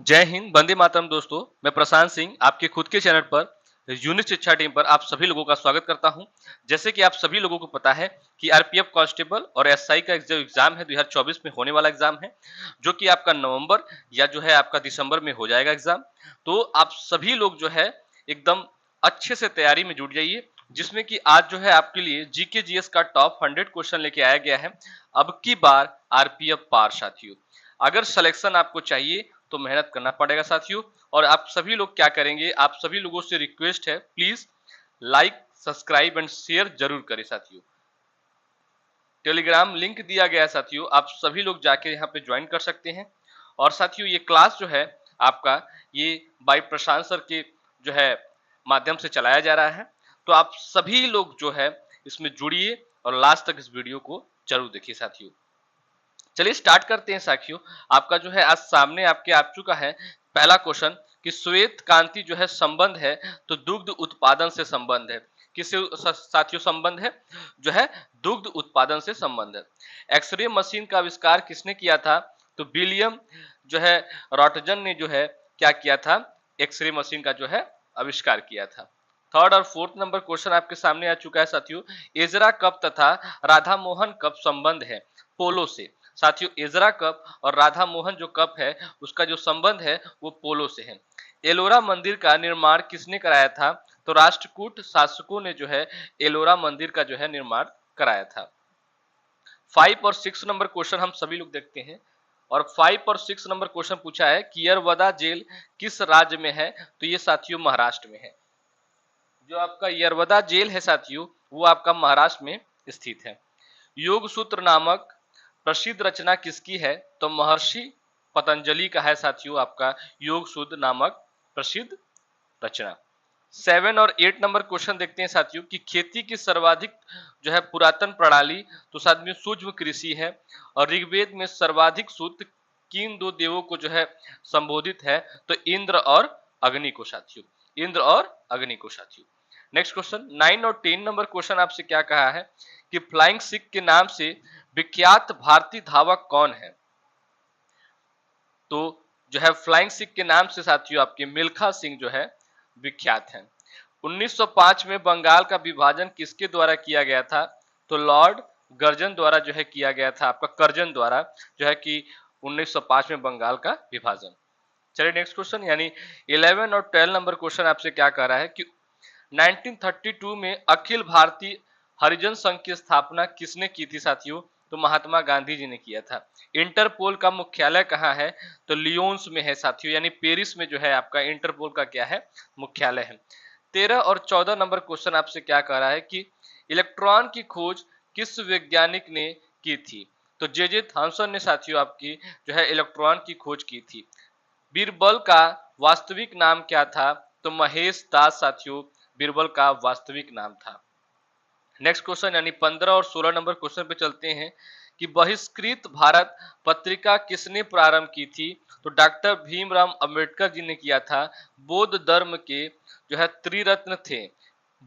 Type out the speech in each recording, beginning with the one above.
जय हिंद, वंदे मातरम दोस्तों। मैं प्रशांत सिंह आपके खुद के चैनल पर यूनिट शिक्षा टीम पर आप सभी लोगों का स्वागत करता हूं। जैसे कि आप सभी लोगों को पता है कि आरपीएफ कांस्टेबल और एसआई का जो एग्जाम है 2024 में होने वाला एग्जाम है, जो कि आपका नवंबर या जो है आपका दिसंबर में हो जाएगा एग्जाम। तो आप सभी लोग जो है एकदम अच्छे से तैयारी में जुट जाइए, जिसमें कि आज जो है आपके लिए जीके जीएस का टॉप 100 क्वेश्चन लेके आया गया है। अब की बार आरपीएफ पार साथियों, अगर सिलेक्शन आपको चाहिए तो मेहनत करना पड़ेगा साथियों। और आप सभी लोग क्या करेंगे, आप सभी लोगों से रिक्वेस्ट है, please like subscribe and share जरूर करें साथियों। टेलीग्राम लिंक दिया गया है साथियों, आप सभी लोग जाके यहाँ पे ज्वाइन कर सकते हैं। और साथियों ये क्लास जो है आपका ये बाई प्रशांत सर के जो है माध्यम से चलाया जा रहा है। तो आप सभी लोग जो है इसमें जुड़िए और लास्ट तक इस वीडियो को जरूर देखिए साथियों। चलिए स्टार्ट करते हैं साथियों। आपका जो है आज सामने आपके आ चुका है पहला क्वेश्चन कि श्वेत क्रांति जो है संबंध है तो दुग्ध उत्पादन से संबंध है। किससे साथियों संबंध है? जो है दुग्ध उत्पादन से संबंध है। एक्सरे मशीन का आविष्कार किसने किया था? तो विलियम जो है रॉटजन ने जो है क्या किया था, एक्सरे मशीन का जो है आविष्कार किया था। थर्ड और फोर्थ नंबर क्वेश्चन आपके सामने आ चुका है साथियों। एजरा कप तथा राधा मोहन कप संबंध है पोलो से। साथियों एजरा कप और राधा मोहन जो कप है उसका जो संबंध है वो पोलो से है। एलोरा मंदिर का निर्माण किसने कराया था? तो राष्ट्रकूट शासकों ने जो है एलोरा मंदिर का जो है निर्माण कराया था। 5 और 6 नंबर क्वेश्चन हम सभी लोग देखते हैं। और 5 और 6 नंबर क्वेश्चन पूछा है कि यरवदा जेल किस राज्य में है? तो ये साथियों महाराष्ट्र में है। जो आपका यरवदा जेल है साथियों वो आपका महाराष्ट्र में स्थित है। योग सूत्र नामक प्रसिद्ध रचना किसकी है? तो महर्षि पतंजलि का है साथियों आपका योग सूत्र नामक प्रसिद्ध रचना। 7 और 8 नंबर क्वेश्चन देखते हैं साथियों कि खेती की सर्वाधिक जो है पुरातन प्रणाली तो साथियों सूक्ष्म कृषि है। और ऋग्वेद में सर्वाधिक सूक्त किन दो देवों को जो है संबोधित है? तो इंद्र और अग्नि को साथियों, इंद्र और अग्नि को साथियों। नेक्स्ट क्वेश्चन 9 और 10 नंबर क्वेश्चन आपसे क्या कहा है कि फ्लाइंग सिख के नाम से विख्यात भारतीय धावक कौन है? तो जो है फ्लाइंग सिख के नाम से साथियों आपके मिल्खा सिंह जो है विख्यात हैं। 1905 में बंगाल का विभाजन किसके द्वारा किया गया था? तो लॉर्ड कर्जन द्वारा जो है किया गया था, आपका कर्जन द्वारा जो है कि 1905 में बंगाल का विभाजन। चलिए नेक्स्ट क्वेश्चन यानी 11 और 12 नंबर क्वेश्चन आपसे क्या कह रहा है कि 1932 में अखिल भारतीय हरिजन संघ की स्थापना किसने की थी साथियों? तो महात्मा गांधी जी ने किया था। इंटरपोल का मुख्यालय कहाँ है? तो लियोन्स में है साथियों, यानी पेरिस में जो है आपका इंटरपोल का क्या है मुख्यालय है। 13 और 14 नंबर क्वेश्चन आपसे क्या कह रहा है कि इलेक्ट्रॉन की खोज किस वैज्ञानिक ने की थी? तो जे थॉमसन ने साथियों आपकी जो है इलेक्ट्रॉन की खोज की थी। बीरबल का वास्तविक नाम क्या था? तो महेश दास साथियों बीरबल का वास्तविक नाम था। नेक्स्ट क्वेश्चन यानी 15 और 16 नंबर क्वेश्चन पे चलते हैं कि बहिष्कृत भारत पत्रिका किसने प्रारंभ की थी? तो डॉक्टर भीमराव अंबेडकर जी ने किया था। बौद्ध धर्म के जो है त्रिरत्न थे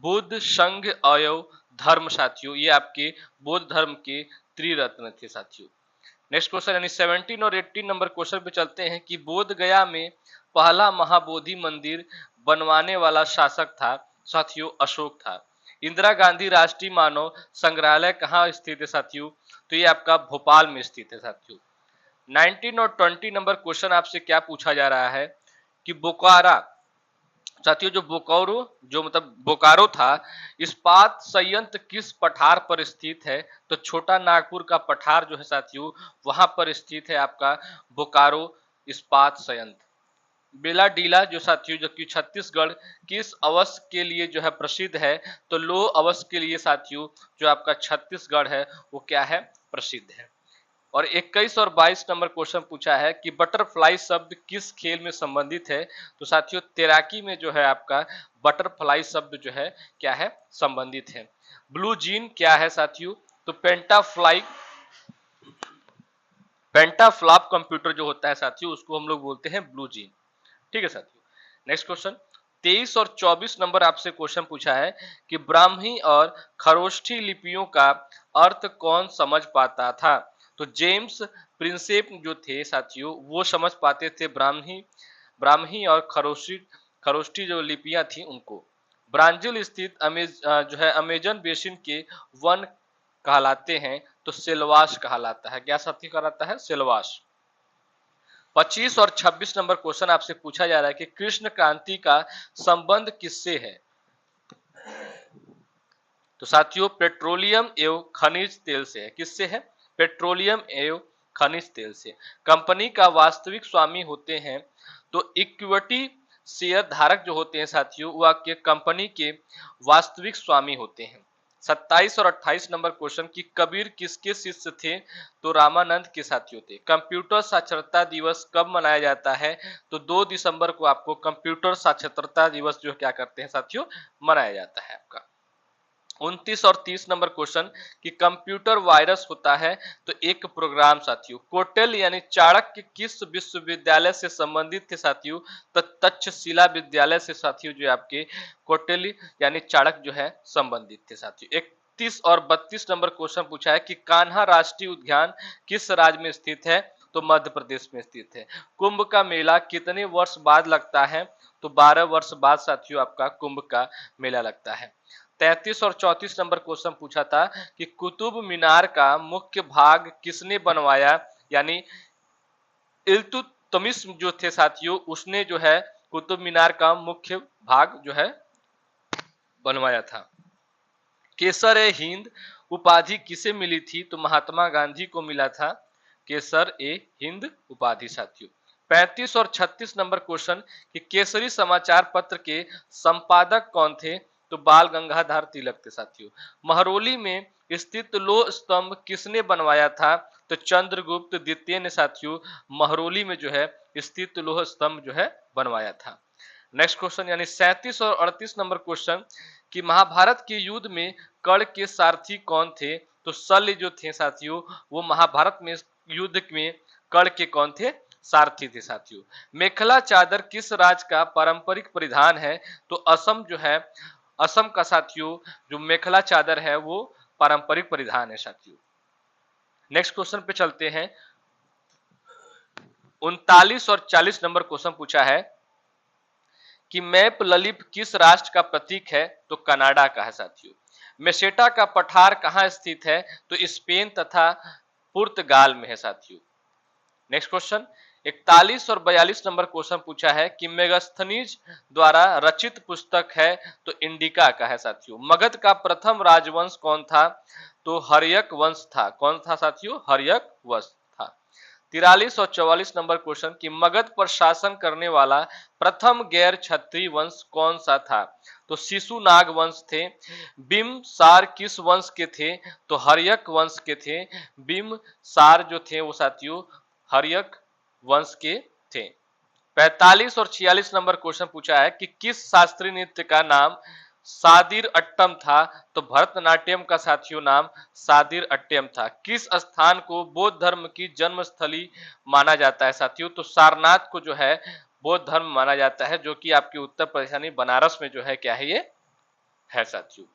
बुद्ध संघ अयव धर्म साथियों, ये आपके बौद्ध धर्म के त्रिरत्न थे साथियों। नेक्स्ट क्वेश्चन यानी 17 और 18 नंबर क्वेश्चन पे चलते हैं कि बोध गया में पहला महाबोधि मंदिर बनवाने वाला शासक था साथियों अशोक था। इंदिरा गांधी राष्ट्रीय मानव संग्रहालय कहाँ स्थित है साथियों? तो ये आपका भोपाल में स्थित है साथियों। 19 और 20 नंबर क्वेश्चन आपसे क्या पूछा जा रहा है कि बोकारा साथियों जो बोकारो जो मतलब बोकारो था इस्पात संयंत्र किस पठार पर स्थित है? तो छोटा नागपुर का पठार जो है साथियों वहां पर स्थित है आपका बोकारो इस्पात संयंत्र। बेलाडीला जो साथियों जो कि छत्तीसगढ़ किस अवश्य के लिए जो है प्रसिद्ध है? तो लौह अवश्य के लिए साथियों जो आपका छत्तीसगढ़ है वो क्या है प्रसिद्ध है। और 21 और 22 नंबर क्वेश्चन पूछा है कि बटरफ्लाई शब्द किस खेल में संबंधित है? तो साथियों तैराकी में जो है आपका बटरफ्लाई शब्द जो है क्या है संबंधित है। ब्लू जीन क्या है साथियों? तो पेंटाफ्लॉप कंप्यूटर जो होता है साथियों उसको हम लोग बोलते हैं ब्लू जीन। ठीक है साथियों। नेक्स्ट क्वेश्चन 23 और 24 नंबर आपसे क्वेश्चन पूछा है कि ब्राह्मी और खरोष्ठी लिपियों का अर्थ कौन समझ पाता था? तो जेम्स प्रिंसेप जो थे साथियों वो समझ पाते थे ब्राह्मी ब्राह्मी और खरोष्टी जो लिपियां थी उनको। ब्राजील स्थित जो है अमेजन बेसिन के वन कहलाते हैं तो सिलवास कहलाता है। क्या साथी कहलाता है? सिलवास। 25 और 26 नंबर क्वेश्चन आपसे पूछा जा रहा है कि कृष्ण क्रांति का संबंध किससे है? तो साथियों पेट्रोलियम एवं खनिज तेल से है। किससे है? पेट्रोलियम एवं खनिज तेल से। कंपनी का वास्तविक स्वामी होते हैं तो इक्विटी शेयर धारक जो होते हैं साथियों वह के कंपनी के वास्तविक स्वामी होते हैं। 27 और 28 नंबर क्वेश्चन की कबीर किसके शिष्य थे? तो रामानंद के साथियों थे। कंप्यूटर साक्षरता दिवस कब मनाया जाता है? तो 2 दिसंबर को आपको कंप्यूटर साक्षरता दिवस जो क्या करते हैं साथियों मनाया जाता है आपका। 29 और 30 नंबर क्वेश्चन कि कंप्यूटर वायरस होता है तो एक प्रोग्राम साथियों। कोटेल यानी चाणक्य किस विश्वविद्यालय से संबंधित थे साथियों? तो तक्षशिला विद्यालय से साथियों जो आपके कोटेल यानी चाणक्य जो है संबंधित थे साथियों। 31 और 32 नंबर क्वेश्चन पूछा है कि कान्हा राष्ट्रीय उद्यान किस राज्य में स्थित है? तो मध्य प्रदेश में स्थित है। कुंभ का मेला कितने वर्ष बाद लगता है? तो 12 वर्ष बाद साथियों आपका कुंभ का मेला लगता है। 33 और 34 नंबर क्वेश्चन पूछा था कि कुतुब मीनार का मुख्य भाग किसने बनवाया? यानी इल्तुतमिश जो थे साथियों उसने जो है कुतुब मीनार का मुख्य भाग जो है बनवाया था। केसर ए हिंद उपाधि किसे मिली थी? तो महात्मा गांधी को मिला था केसर ए हिंद उपाधि साथियों। 35 और 36 नंबर क्वेश्चन कि केसरी समाचार पत्र के संपादक कौन थे? तो बाल गंगाधर तिलक थे साथियों। महरौली में स्थित लोह स्तंभ किसने बनवाया था? तो चंद्रगुप्त द्वितीय ने साथियों महरौली में जो है स्थित लोह स्तंभ जो है बनवाया था। नेक्स्ट क्वेश्चन यानी 37 और 38 नंबर क्वेश्चन कि महाभारत के युद्ध में कर्ण के सारथी कौन थे? तो शल्य जो थे साथियों वो महाभारत में युद्ध में कर्ण के कौन थे? सारथी थे साथियों। मेखला चादर किस राज्य का पारंपरिक परिधान है? तो असम जो है असम का साथियों जो मेखला चादर है वो पारंपरिक परिधान है साथियों। नेक्स्ट क्वेश्चन पे चलते हैं। 39 और 40 नंबर क्वेश्चन पूछा है कि मैप ललित किस राष्ट्र का प्रतीक है? तो कनाडा का है साथियों। मेसेटा का पठार कहां स्थित है? तो स्पेन तथा पुर्तगाल में है साथियों। नेक्स्ट क्वेश्चन 41 और 42 नंबर क्वेश्चन पूछा है कि मेगास्थनीज द्वारा रचित पुस्तक है? तो इंडिका का है साथियों। मगध का प्रथम राजवंश कौन था? तो हर्यक वंश था। कौन था साथियों? हर्यक वंश था। 43 और 44 नंबर क्वेश्चन कि मगध पर शासन करने वाला प्रथम गैर क्षत्रिय वंश कौन सा था? तो शिशुनाग वंश थे। बिम्बसार किस वंश के थे? तो हर्यक वंश के थे। बिम्बसार जो थे वो साथियों हर्यक वंश के थे। 45 और 46 नंबर क्वेश्चन पूछा है कि किस शास्त्रीय नृत्य का नाम सादिर अट्टम था? तो भरतनाट्यम का साथियों नाम सादिर अट्टम था। किस स्थान को बौद्ध धर्म की जन्मस्थली माना जाता है साथियों? तो सारनाथ को जो है बौद्ध धर्म माना जाता है जो कि आपके उत्तर प्रदेश यानी बनारस में जो है क्या है ये है साथियों।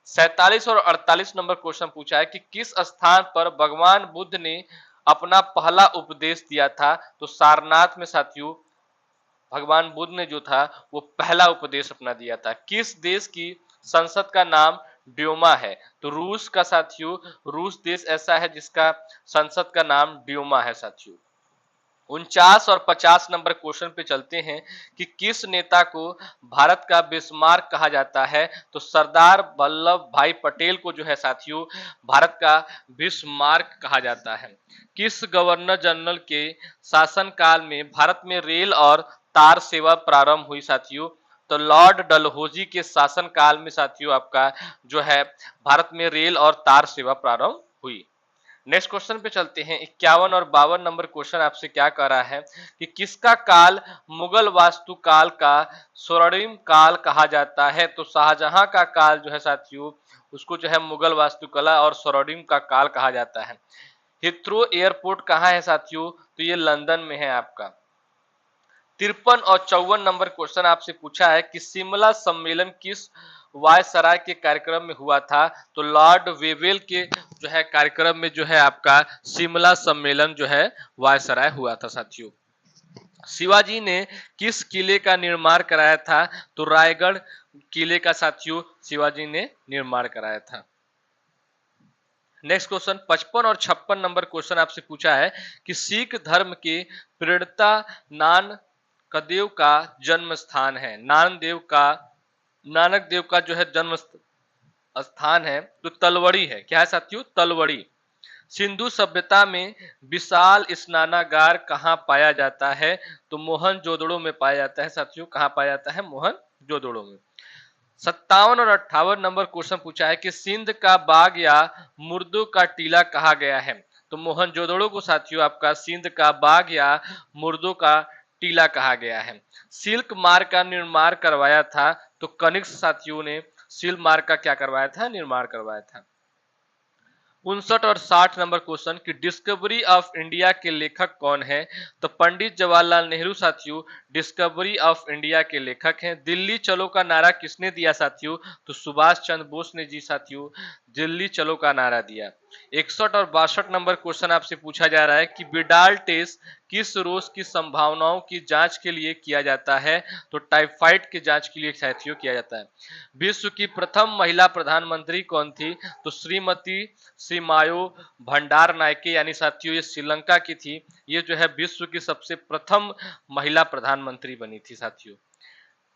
47 और 48 नंबर क्वेश्चन पूछा है कि किस स्थान पर भगवान बुद्ध ने अपना पहला उपदेश दिया था? तो सारनाथ में साथियों भगवान बुद्ध ने जो था वो पहला उपदेश अपना दिया था। किस देश की संसद का नाम ड्यूमा है? तो रूस का साथियों रूस देश ऐसा है जिसका संसद का नाम ड्यूमा है साथियों। 49 और 50 नंबर क्वेश्चन पे चलते हैं कि किस नेता को भारत का बिस्मार्क कहा जाता है? तो सरदार वल्लभ भाई पटेल को जो है साथियों भारत का बिस्मार्क कहा जाता है। किस गवर्नर जनरल के शासनकाल में भारत में रेल और तार सेवा प्रारंभ हुई साथियों? तो लॉर्ड डलहौजी के शासनकाल में साथियों आपका जो है भारत में रेल और तार सेवा प्रारंभ हुई। नेक्स्ट क्वेश्चन पे चलते हैं। 51 और 52 नंबर क्वेश्चन आपसे क्या कह रहा है कि किसका काल मुगल वास्तु काल का स्वर्णिम काल कहा जाता है? तो शाहजहां का काल जो है साथियों उसको जो है मुगल वास्तुकला और स्वर्णिम का काल कहा जाता है। हिथ्रो एयरपोर्ट कहाँ है साथियों? तो ये लंदन में है आपका। 53 और 54 नंबर क्वेश्चन आपसे पूछा है कि शिमला सम्मेलन किस वायसराय के कार्यक्रम में हुआ था? तो लॉर्ड वेवेल के जो है कार्यक्रम में जो है आपका शिमला सम्मेलन जो है वायसराय हुआ था साथियों। शिवाजी ने किस किले का निर्माण कराया था? तो रायगढ़ किले का साथियों शिवाजी ने निर्माण कराया था। नेक्स्ट क्वेश्चन 55 और 56 नंबर क्वेश्चन आपसे पूछा है कि सिख धर्म के प्रणेता नानक देव का जन्म स्थान है। नानक देव का जो है जन्म स्थान है तो तलवड़ी है। क्या है साथियों? तलवड़ी। सिंधु सभ्यता में विशाल स्नानागार कहाँ पाया जाता है? तो मोहनजोदड़ो में पाया जाता है साथियों। कहाँ पाया जाता है? मोहनजोदड़ो में। 57 और 58 नंबर क्वेश्चन पूछा है कि सिंध का बाग या मुर्दों का टीला कहा गया है? तो मोहनजोदड़ो को साथियों आपका सिंध का बाग या मुर्दों का टीला कहा गया है। सिल्क मार्ग का निर्माण करवाया था? तो कनिष्क साथियों ने सिल्क मार्ग का क्या करवाया था? निर्माण करवाया था। 59 और 60 नंबर क्वेश्चन कि डिस्कवरी ऑफ इंडिया के लेखक कौन है? तो पंडित जवाहरलाल नेहरू साथियों डिस्कवरी ऑफ इंडिया के लेखक हैं। दिल्ली चलो का नारा किसने दिया साथियों? तो सुभाष चंद्र बोस ने जी साथियों दिल्ली चलो का नारा दिया। 61 और 62 नंबर क्वेश्चन आपसे पूछा जा रहा है कि बिडाल टेस्ट किस रोग की संभावनाओं की जांच के लिए किया जाता है? तो टाइफाइड की जांच के लिए साथियों किया जाता है। विश्व की प्रथम महिला प्रधानमंत्री कौन थी? तो श्रीमती सिमायो भंडार नायके यानी साथियों ये श्रीलंका की थी। ये जो है विश्व की सबसे प्रथम महिला प्रधानमंत्री बनी थी साथियों।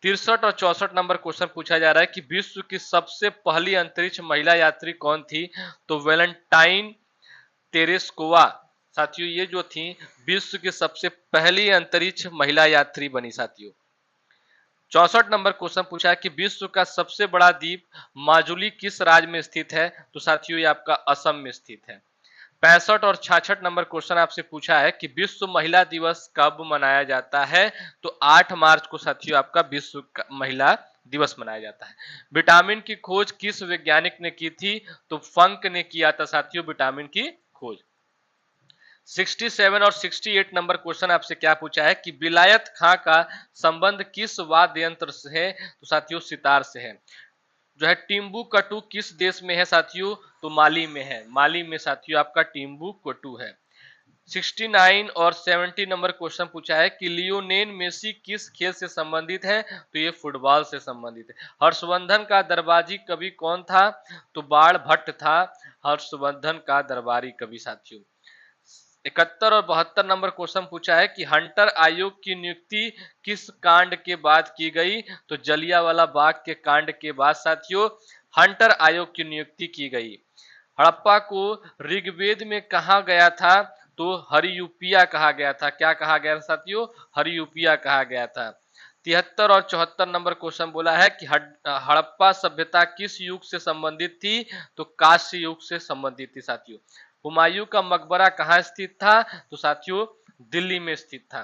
63 और 64 नंबर क्वेश्चन पूछा जा रहा है कि विश्व की सबसे पहली अंतरिक्ष महिला यात्री कौन थी? तो वैलेंटाइन तेरेस्कोवा साथियों ये जो थी विश्व की सबसे पहली अंतरिक्ष महिला यात्री बनी साथियों। 64 नंबर क्वेश्चन पूछा है कि विश्व का सबसे बड़ा द्वीप माजुली किस राज्य में स्थित है? तो साथियों ये आपका असम में स्थित है। 65 और 66 नंबर क्वेश्चन आपसे पूछा है कि विश्व महिला दिवस कब मनाया जाता है? तो 8 मार्च को साथियों आपका विश्व महिला दिवस मनाया जाता है। विटामिन की खोज किस वैज्ञानिक ने की थी? तो फंक ने किया था साथियों विटामिन की खोज। 67 और 68 नंबर क्वेश्चन आपसे क्या पूछा है कि विलायत खां का संबंध किस वाद्य यंत्र से है? तो साथियों सितार से है। जो है टिम्बुकटू किस देश में है साथियों? तो माली में है। माली में साथियों आपका टिम्बुकटू है। 69 और 70 नंबर क्वेश्चन पूछा है कि लियोनेल मेसी किस खेल से संबंधित है? तो ये फुटबॉल से संबंधित है। हर्षवर्धन का दरबारी कवि कौन था? तो बाण भट्ट था हर्षवर्धन का दरबारी कवि साथियों। 71 और 72 नंबर क्वेश्चन पूछा है कि हंटर आयोग की नियुक्ति किस कांड के बाद की गई? तो जलियांवाला बाग के कांड के बाद साथियों हंटर आयोग की नियुक्ति की गई। हड़प्पा को ऋग्वेद में कहा गया था? तो हरियूपिया कहा गया था। क्या कहा गया था साथियों? हरियूपिया कहा गया था। 73 और 74 नंबर क्वेश्चन बोला है कि हड़प्पा सभ्यता किस युग से संबंधित थी? तो कांस्य युग से संबंधित थी साथियों। हुमायूं का मकबरा कहाँ स्थित था? तो साथियों दिल्ली में स्थित था।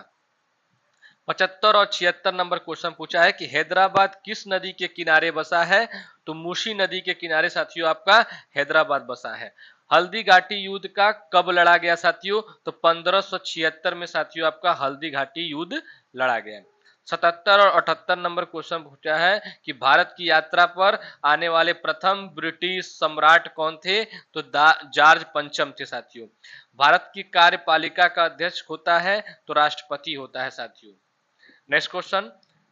75 और 76 नंबर क्वेश्चन पूछा है कि हैदराबाद किस नदी के किनारे बसा है? तो मूसी नदी के किनारे साथियों आपका हैदराबाद बसा है। हल्दी घाटी युद्ध का कब लड़ा गया साथियों? तो 1576 में साथियों आपका हल्दी घाटी युद्ध लड़ा गया। 77 और 78 नंबर क्वेश्चन पूछा है कि भारत की यात्रा पर आने वाले प्रथम ब्रिटिश सम्राट कौन थे? तो जॉर्ज पंचम थे साथियों। भारत की कार्यपालिका का अध्यक्ष होता है? तो राष्ट्रपति होता है साथियों। नेक्स्ट क्वेश्चन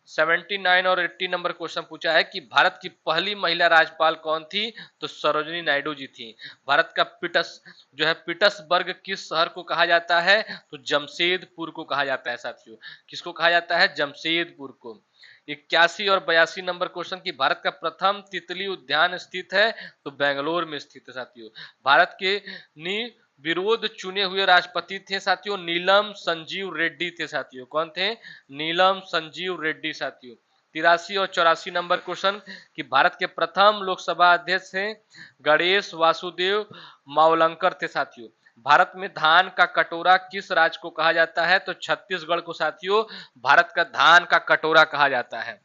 79 और 80 नंबर क्वेश्चन पूछा है कि भारत की पहली महिला राज्यपाल कौन थी? तो सरोजिनी नायडू जी थी। भारत का पीटर्सबर्ग किस शहर को कहा जाता है? तो जमशेदपुर को कहा जाता है साथियों। किसको कहा जाता है? जमशेदपुर को। 81 और 82 नंबर क्वेश्चन की भारत का प्रथम तितली उद्यान स्थित है? तो बेंगलोर में स्थित है साथियों। भारत के विरोध चुने हुए राष्ट्रपति थे साथियों नीलम संजीव रेड्डी थे साथियों। कौन थे? नीलम संजीव रेड्डी साथियों। 83 और 84 नंबर क्वेश्चन कि भारत के प्रथम लोकसभा अध्यक्ष थे गणेश वासुदेव मावलंकर थे साथियों। भारत में धान का कटोरा किस राज्य को कहा जाता है? तो छत्तीसगढ़ को साथियों भारत का धान का कटोरा कहा जाता है।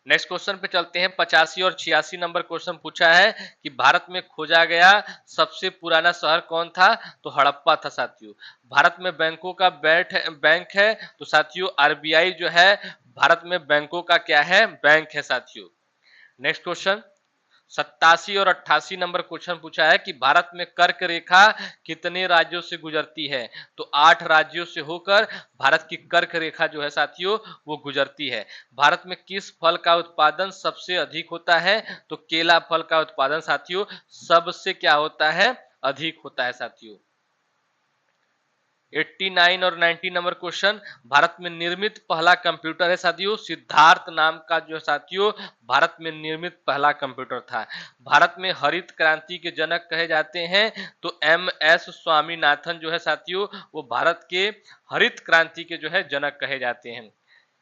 नेक्स्ट क्वेश्चन पे चलते हैं। 85 और 86 नंबर क्वेश्चन पूछा है कि भारत में खोजा गया सबसे पुराना शहर कौन था? तो हड़प्पा था साथियों। भारत में बैंकों का बैंक है? तो साथियों आरबीआई जो है भारत में बैंकों का क्या है? बैंक है साथियों। नेक्स्ट क्वेश्चन 87 और 88 नंबर क्वेश्चन पूछा है कि भारत में कर्क रेखा कितने राज्यों से गुजरती है। तो 8 राज्यों से होकर भारत की कर्क रेखा जो है साथियों वो गुजरती है। भारत में किस फल का उत्पादन सबसे अधिक होता है। तो केला फल का उत्पादन साथियों सबसे क्या होता है, अधिक होता है साथियों। 89 और 90 नंबर क्वेश्चन भारत में निर्मित पहला कंप्यूटर है साथियों सिद्धार्थ नाम का जो साथियों भारत में निर्मित पहला कंप्यूटर था। भारत में हरित क्रांति के जनक कहे जाते हैं। तो MS स्वामीनाथन जो है साथियों वो भारत के हरित क्रांति के जो है जनक कहे जाते हैं।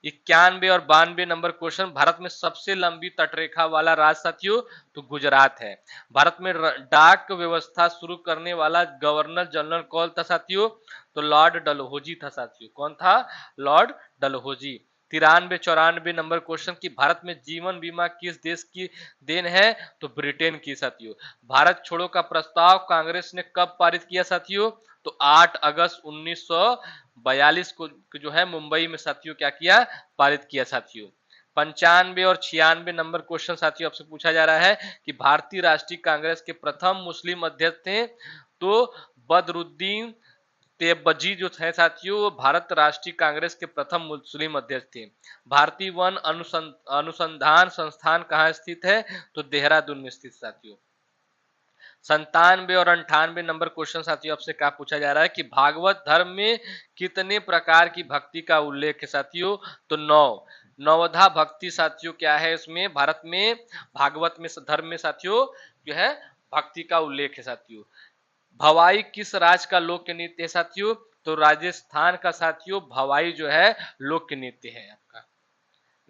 91 और 92 नंबर क्वेश्चन भारत में सबसे लंबी तटरेखा वाला राज्य साथियों तो गुजरात है। भारत में डाक व्यवस्था शुरू करने वाला गवर्नर जनरल कौन था साथियों। तो लॉर्ड डलहौजी था साथियों। कौन था, लॉर्ड डलहौजी। 93-94 नंबर क्वेश्चन की भारत में जीवन बीमा किस देश की देन है। तो ब्रिटेन की साथियों। भारत छोड़ो का प्रस्ताव कांग्रेस ने कब पारित किया साथियों। तो 8 अगस्त 1942 को जो है मुंबई में साथियों क्या किया, पारित किया साथियों। 95 और 96 नंबर क्वेश्चन साथियों आपसे पूछा जा रहा है कि भारतीय राष्ट्रीय कांग्रेस के प्रथम मुस्लिम अध्यक्ष थे। तो बदरुद्दीन तेबजी जो थे साथियों वो भारत राष्ट्रीय कांग्रेस के प्रथम मुस्लिम अध्यक्ष थे। भारतीय वन अनुसंधान संस्थान कहाँ स्थित है। तो देहरादून में स्थित साथियों। 97 और 98 नंबर क्वेश्चन साथियों आपसे क्या पूछा जा रहा है कि भागवत धर्म में कितने प्रकार की भक्ति का उल्लेख है साथियों। तो 9 नवधा भक्ति साथियों क्या है इसमें, भारत में भागवत में धर्म में साथियों जो है भक्ति का उल्लेख है साथियों। भवाई किस राज्य का लोक नृत्य है साथियों। तो राजस्थान का साथियों भवाई जो है लोक नृत्य है आपका।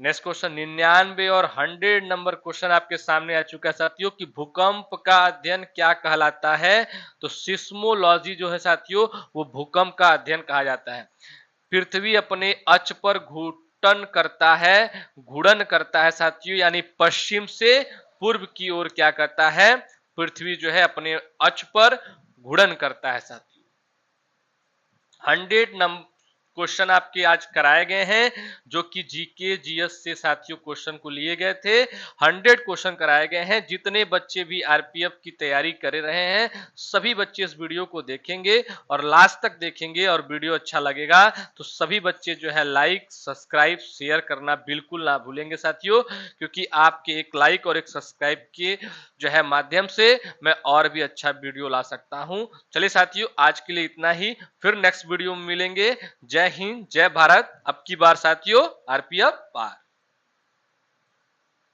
नेक्स्ट क्वेश्चन 99 और 100 नंबर क्वेश्चन आपके सामने आ चुका है साथियों कि भूकंप का अध्ययन क्या कहलाता है। तो सिस्मोलॉजी जो है साथियों वो भूकंप का अध्ययन कहा जाता है। पृथ्वी अपने अक्ष पर घूर्णन करता है साथियों, यानी पश्चिम से पूर्व की ओर क्या करता है, पृथ्वी जो है अपने अक्ष पर घूर्णन करता है साथियों। 100 नंबर क्वेश्चन आपके आज कराए गए हैं जो कि जीके जीएस से साथियों क्वेश्चन को लिए गए थे। 100 क्वेश्चन कराए गए हैं। जितने बच्चे भी आरपीएफ की तैयारी कर रहे हैं सभी बच्चे इस वीडियो को देखेंगे और लास्ट तक देखेंगे और वीडियो अच्छा लगेगा तो सभी बच्चे जो है लाइक सब्सक्राइब शेयर करना बिल्कुल ना भूलेंगे साथियों, क्योंकि आपके एक लाइक और एक सब्सक्राइब के जो है माध्यम से मैं और भी अच्छा वीडियो ला सकता हूं। चलिए साथियों आज के लिए इतना ही, फिर नेक्स्ट वीडियो में मिलेंगे। जय हिंद जय भारत। अब की बार साथियों आरपीएफ पार।